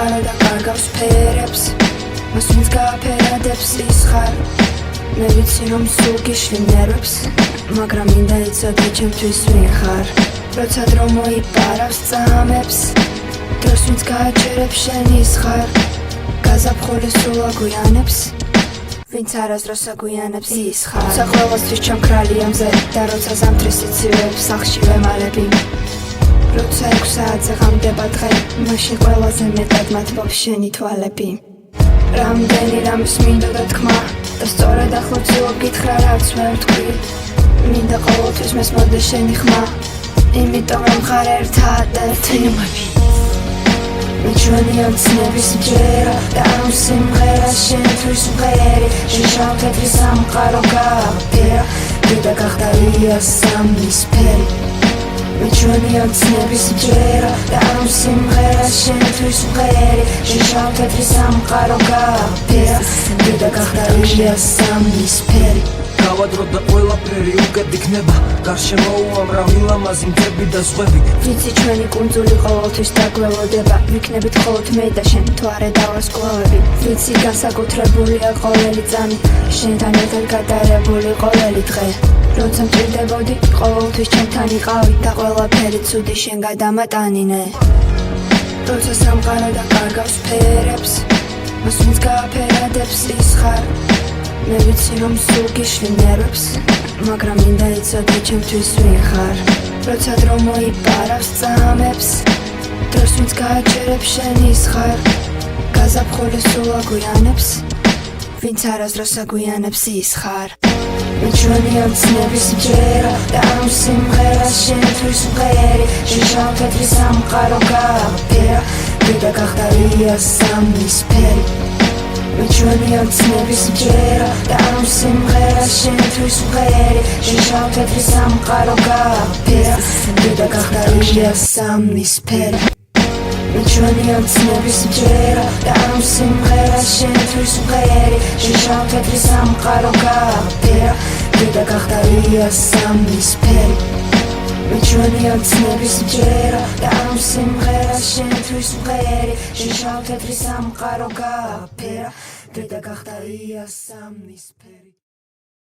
სამყარო და კარგავს ფერებს მას ვინც გააფერადებს ის ხარ მე ვიცი რომ სულ გიშლი ნერვებს მაგრამ მინდა იცოდე ჩემთვის ვინ ხარ როცა დრო მოიპარავს წამებს დროს ვინც გააჩერებს შენ ის ხარ გაზაფხული სულ აგვიანებს ვინც არასდროს აგვიანებს ის ხარ როცა ყველასთვის ჩამქრალია მზე და როცა ზამთრის სიცივეებს სახლში ვემალები როცა 6 საათზე ღამდება დღე მაშინ ყველაზე მეტად მათბობს შენი თვალები რამდენი რამის მინდოდა თქმა და სწორედ ახლო ვცდილობ გითხრა რაც ვერ ვთქვი მინდა ყოველთვის მესმოდა შენი ხმა იმიტომ რომ ხარ ერთადერთი ჩვენი ოცნების მჯერა და ამ სიმღერას შენთვის მღერი შიშავ თეთრი სამყარო გააფერა და გახდა იასამნისფერი ჩვენი ოცნების მჯერა და ამ სიმღერას შენთვის მღერი შიშავ თეთრი სამყარო გააფერა და გახდა იასამნისფერი გავადრო და ყველაფერი უკეთ იქნება გარშემო უამრავი ლამაზი მტები და ზღვები ვიცი ჩვენი კუნძული ყოველთვის დაგველოდება ვიქნებით მხოლოდ მე და შენ თვარე და ვარსკვლავები ვიცი განსაკუთრებულია ყოველი წამი შენთან ერთად გადარებული ყოველი დღე როცა მჭირდებოდი ყოველთვის ჩემთან იყავი და ყველაფერი ცუდი შენ გადამატანინე როცა სამყარო და კარგავს ფერებს მას ვინც გააფერადებს ის ხარ მე ვიცი რომ სულ გიშლი ნერვებს მაგრამ მინდა იცოდე ჩემთვის ვინ ხარ როცა დრო მოიპარავს წამებს დროს ვინც გააჩერებს შენ ის ხარ გაზაფხული სულ აგვიანებს ვინც არასდროს აგვიანებს ის ხარ ჩვენი ოცნების მჯერა და ამ სიმღერას შენთვის მღერი შიშავ თეთრი სამყარო გააფერა და გახდა იასამნისფერი ჩვენი ოცნების მჯერა და ამ სიმღერას შენთვის მღერი შიშავ თეთრი სამყარო გააფერა და გახდა იასამნისფერი ჩვენი ოცნების მჯერა და ამ სიმღერას შენთვის მღერი შიშავ თეთრი სამყარო გააფერა და გახდა იასამნისფერი ჩვენი ოცნების მჯერა და ამ სიმღერას შენთვის მღერი შიშავ თეთრი სამყარო გააფერა და გახდა იასამნისფერი